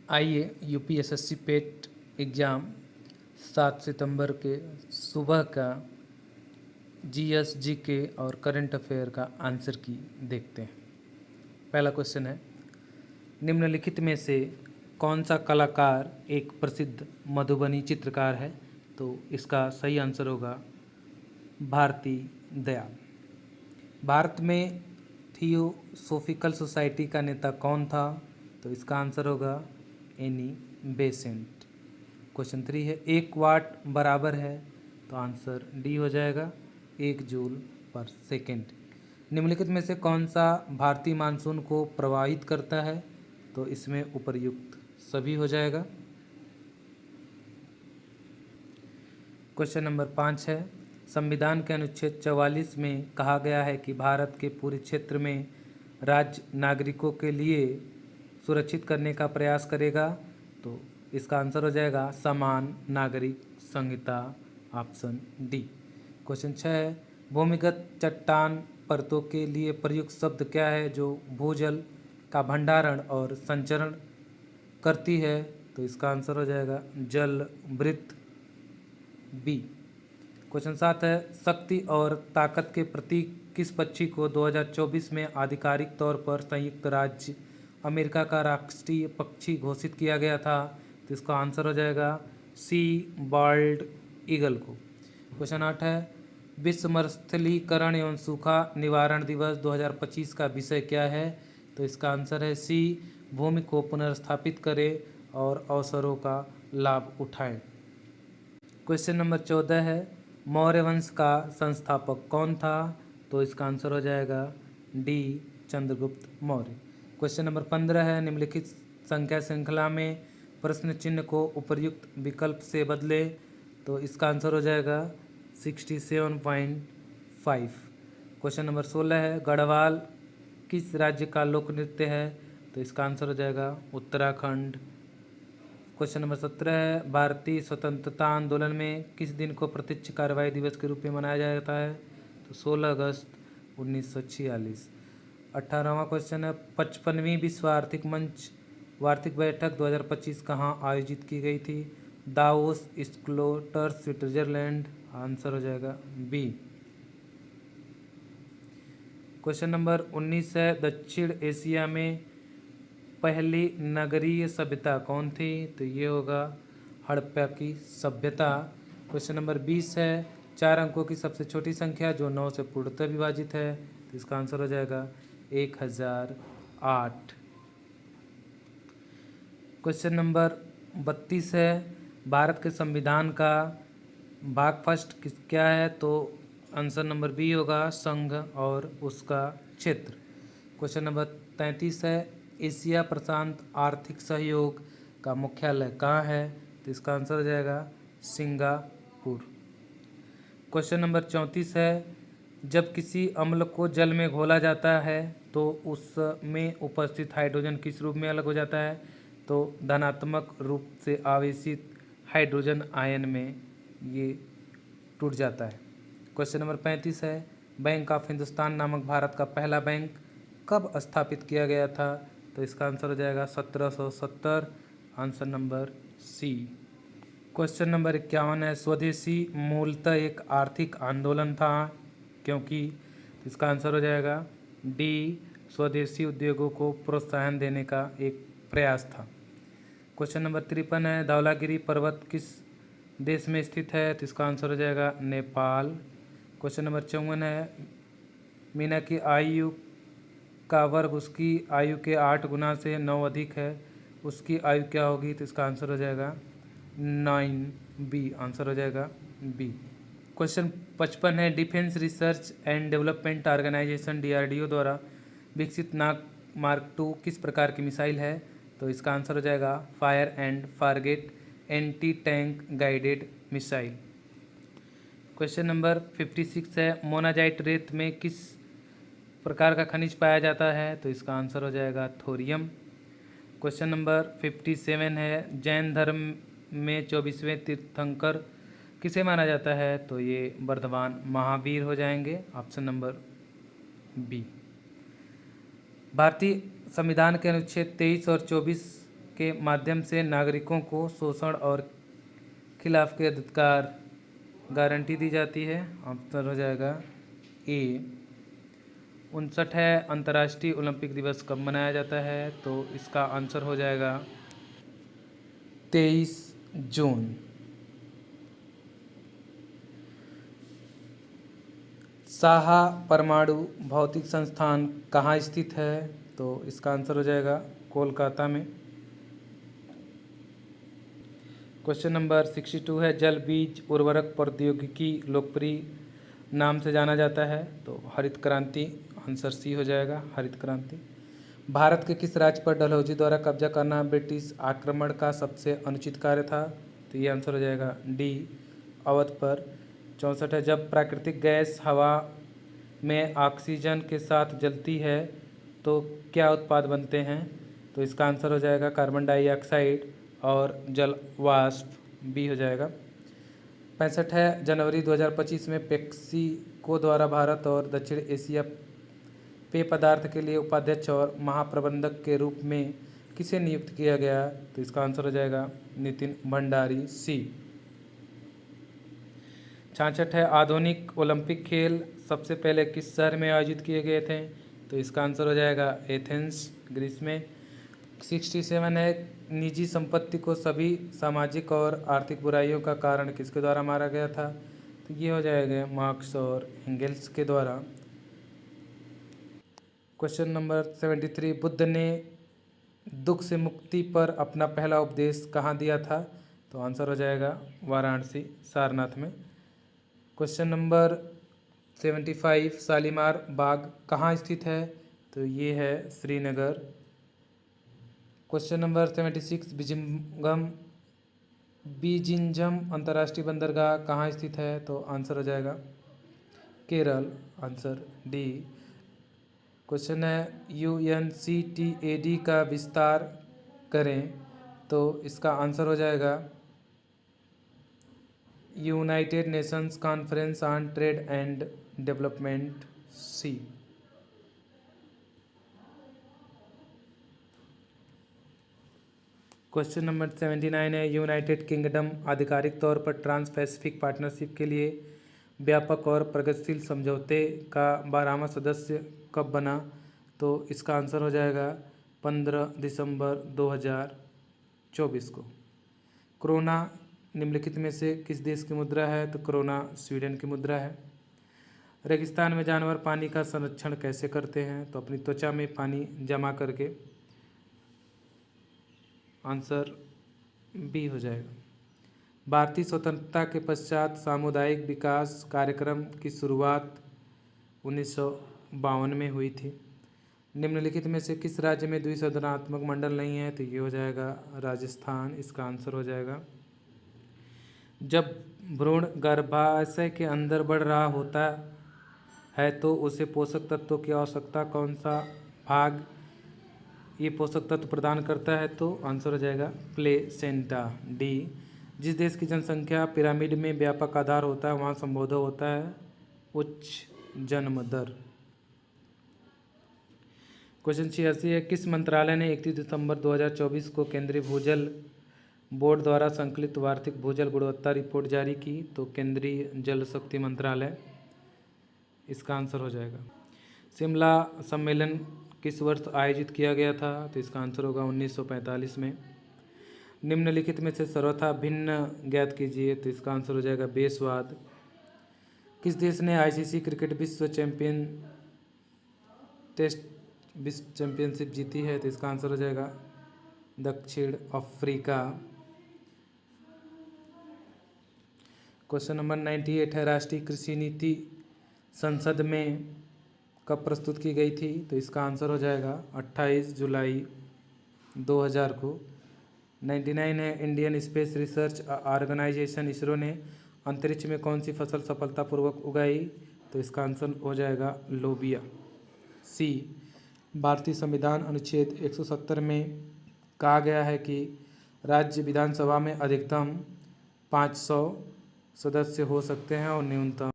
आइए यूपीएसएससी पेट एग्ज़ाम 7 सितंबर के सुबह का जीएस जीके और करंट अफेयर का आंसर की देखते हैं। पहला क्वेश्चन है, निम्नलिखित में से कौन सा कलाकार एक प्रसिद्ध मधुबनी चित्रकार है? तो इसका सही आंसर होगा भारती दयाल। भारत में थियोसोफिकल सोसाइटी का नेता कौन था? तो इसका आंसर होगा एनी बेसेंट। क्वेश्चन 3 है, 1 वाट बराबर है? तो आंसर डी हो जाएगा 1 जूल पर सेकेंड। निम्नलिखित में से कौन सा भारतीय मानसून को प्रभावित करता है? तो इसमें उपर्युक्त सभी हो जाएगा। क्वेश्चन नंबर 5 है, संविधान के अनुच्छेद 44 में कहा गया है कि भारत के पूरे क्षेत्र में राज्य नागरिकों के लिए सुरक्षित करने का प्रयास करेगा। तो इसका आंसर हो जाएगा समान नागरिक संहिता, ऑप्शन डी। क्वेश्चन 6 है, भूमिगत चट्टान परतों के लिए प्रयुक्त शब्द क्या है जो भूजल का भंडारण और संचरण करती है? तो इसका आंसर हो जाएगा जल वृत्त, बी। क्वेश्चन 7 है, शक्ति और ताकत के प्रतीक किस पक्षी को 2024 में आधिकारिक तौर पर संयुक्त राज्य अमेरिका का राष्ट्रीय पक्षी घोषित किया गया था? तो इसका आंसर हो जाएगा सी बाल्ड ईगल को। क्वेश्चन 8 है, विश्व मरुस्थलीकरण एवं सूखा निवारण दिवस 2025 का विषय क्या है? तो इसका आंसर है सी, भूमि को पुनर्स्थापित करें और अवसरों का लाभ उठाएं। क्वेश्चन नंबर 14 है, मौर्य वंश का संस्थापक कौन था? तो इसका आंसर हो जाएगा D, Chandragupta Maurya. Question number 15 है, निम्नलिखित संख्या श्रृंखला में प्रश्न चिन्ह को उपर्युक्त विकल्प से बदले। तो इसका आंसर हो जाएगा 67.5। क्वेश्चन नंबर 16 है, गढ़वाल किस राज्य का लोक नृत्य है? तो इसका आंसर हो जाएगा उत्तराखंड। क्वेश्चन नंबर 17 है, भारतीय स्वतंत्रता आंदोलन में किस दिन को प्रत्यक्ष कार्रवाई दिवस के रूप में मनाया जाता है? तो 16 अगस्त 1946। 18वां क्वेश्चन है, 55वीं विश्व आर्थिक मंच वार्षिक बैठक 2025 कहाँ आयोजित की गई थी? Davos, स्क्लोटर, Switzerland. आंसर हो जाएगा बी। क्वेश्चन नंबर 19 है, दक्षिण एशिया में पहली नगरीय सभ्यता कौन थी? तो ये होगा हड़प्पा की सभ्यता। क्वेश्चन नंबर 20 है, 4 अंकों की सबसे छोटी संख्या जो 9 से पूर्णतः विभाजित है? तो इसका आंसर हो जाएगा 1008। क्वेश्चन नंबर 32 है, भारत के संविधान का भाग फर्स्ट क्या है? तो आंसर नंबर बी होगा संघ और उसका क्षेत्र। क्वेश्चन नंबर 33 है, एशिया प्रशांत आर्थिक सहयोग का मुख्यालय कहाँ है? तो इसका आंसर हो जाएगा सिंगापुर। क्वेश्चन नंबर 34 है, जब किसी अम्ल को जल में घोला जाता है तो उसमें उपस्थित हाइड्रोजन किस रूप में अलग हो जाता है? तो धनात्मक रूप से आवेशित हाइड्रोजन आयन में ये टूट जाता है। क्वेश्चन नंबर 35 है, बैंक ऑफ हिंदुस्तान नामक भारत का पहला बैंक कब स्थापित किया गया था? तो इसका आंसर हो जाएगा 1770। Answer number C. Question number 51 है, स्वदेशी मूलतः एक आर्थिक आंदोलन था क्योंकि? इसका आंसर हो जाएगा डी, स्वदेशी उद्योगों को प्रोत्साहन देने का एक प्रयास था। क्वेश्चन नंबर 53 है, धौलागिरी पर्वत किस देश में स्थित है? तो इसका आंसर हो जाएगा नेपाल। क्वेश्चन नंबर 54 है, मीना की आयु का वर्ग उसकी आयु के 8 गुना से 9 अधिक है, उसकी आयु क्या होगी? तो इसका आंसर हो जाएगा 9B। आंसर हो जाएगा बी। क्वेश्चन 55 है, Defence Research and Development Organisation DRDO द्वारा विकसित नाग मार्क 2 किस प्रकार की मिसाइल है? तो इसका आंसर हो जाएगा fire and forget anti tank guided missile. Question number 56 है, मोनाजाइट रेत में किस प्रकार का खनिज पाया जाता है? तो इसका आंसर हो जाएगा थोरियम। क्वेश्चन नंबर 57 है, जैन धर्म में 24वें तीर्थंकर किसे माना जाता है? तो ये वर्धमान महावीर हो जाएंगे। Option number B. भारतीय संविधान के अनुच्छेद 23 और 24 के माध्यम से नागरिकों को शोषण और खिलाफ के अधिकार गारंटी दी जाती है। आंसर हो जाएगा ए। 59 अंतर्राष्ट्रीय ओलंपिक दिवस कब मनाया जाता है? तो इसका आंसर हो जाएगा 23 जून। साहा परमाणु भौतिक संस्थान कहाँ स्थित है? तो इसका आंसर हो जाएगा कोलकाता में। क्वेश्चन नंबर 62 है, जल बीज उर्वरक प्रौद्योगिकी लोकप्रिय नाम से जाना जाता है? तो हरित क्रांति। आंसर सी हो जाएगा, हरित क्रांति। भारत के किस राज्य पर डलहौजी द्वारा कब्जा करना ब्रिटिश आक्रमण का सबसे अनुचित कार्य था? तो ये आंसर हो जाएगा डी, अवध पर। 64 है, जब प्राकृतिक गैस हवा में ऑक्सीजन के साथ जलती है तो क्या उत्पाद बनते हैं? तो इसका आंसर हो जाएगा कार्बन डाइऑक्साइड और जल वाष्प, बी हो जाएगा। 65 है, जनवरी 2025 में पेप्सिको द्वारा भारत और दक्षिण एशिया पेय पदार्थ के लिए उपाध्यक्ष और महाप्रबंधक के रूप में किसे नियुक्त किया गया? तो इसका आंसर हो जाएगा नितिन भंडारी, सी। 66 है, आधुनिक ओलंपिक खेल सबसे पहले किस शहर में आयोजित किए गए थे? तो इसका आंसर हो जाएगा एथेंस, ग्रीस में। 67 है, निजी संपत्ति को सभी सामाजिक और आर्थिक बुराइयों का कारण किसके द्वारा मारा गया था? तो ये हो जाएगा मार्क्स और एंगेल्स के द्वारा। क्वेश्चन नंबर 73, बुद्ध ने दुख से मुक्ति पर अपना पहला उपदेश कहाँ दिया था? तो आंसर हो जाएगा वाराणसी, सारनाथ में। क्वेश्चन नंबर 75, शालीमार बाग कहाँ स्थित है? तो ये है श्रीनगर। क्वेश्चन नंबर 76, बीजिंगम अंतर्राष्ट्रीय बंदरगाह कहाँ स्थित है? तो आंसर हो जाएगा केरल, आंसर डी। क्वेश्चन है, UNCTAD का विस्तार करें? तो इसका आंसर हो जाएगा United Nations Conference on Trade and Development, C. Question number 79 है, यूनाइटेड किंगडम आधिकारिक तौर पर ट्रांस पैसिफिक पार्टनरशिप के लिए व्यापक और प्रगतिशील समझौते का 12वां सदस्य कब बना? तो इसका आंसर हो जाएगा 15 दिसंबर 2024 को। क्रोना निम्नलिखित में से किस देश की मुद्रा है? तो क्रोना स्वीडन की मुद्रा है। रेगिस्तान में जानवर पानी का संरक्षण कैसे करते हैं? तो अपनी त्वचा में पानी जमा करके, आंसर बी हो जाएगा। भारतीय स्वतंत्रता के पश्चात सामुदायिक विकास कार्यक्रम की शुरुआत 1952 में हुई थी। निम्नलिखित में से किस राज्य में द्विसदनात्मक मंडल नहीं है? तो ये हो जाएगा राजस्थान, इसका आंसर हो जाएगा। जब भ्रूण गर्भाशय के अंदर बढ़ रहा होता है तो उसे पोषक तत्वों की आवश्यकता कौन सा भाग ये पोषक तत्व प्रदान करता है? तो आंसर हो जाएगा प्लेसेंटा, डी। जिस देश की जनसंख्या पिरामिड में व्यापक आधार होता है वहाँ संभवतः होता है उच्च जन्म दर। क्वेश्चन 86 है, किस मंत्रालय ने 31 दिसंबर 2024 को केंद्रीय भूजल बोर्ड द्वारा संकलित वार्षिक भूजल गुणवत्ता रिपोर्ट जारी की? तो केंद्रीय जल शक्ति मंत्रालय, इसका आंसर हो जाएगा। शिमला सम्मेलन किस वर्ष आयोजित किया गया था? तो इसका आंसर होगा 1945 में। निम्नलिखित में से सर्वथा भिन्न ज्ञात कीजिए? तो इसका आंसर हो जाएगा बेसवाद। किस देश ने ICC क्रिकेट विश्व चैंपियनशिप जीती है? तो इसका आंसर हो जाएगा दक्षिण अफ्रीका। क्वेश्चन नंबर 98 है, राष्ट्रीय कृषि नीति संसद में कब प्रस्तुत की गई थी? तो इसका आंसर हो जाएगा 28 जुलाई 2000 को। 99 है, Indian Space Research Organisation ISRO ने अंतरिक्ष में कौन सी फसल सफलतापूर्वक उगाई? तो इसका आंसर हो जाएगा लोबिया, सी। भारतीय संविधान अनुच्छेद 170 में कहा गया है कि राज्य विधानसभा में अधिकतम 500 सदस्य हो सकते हैं और न्यूनतम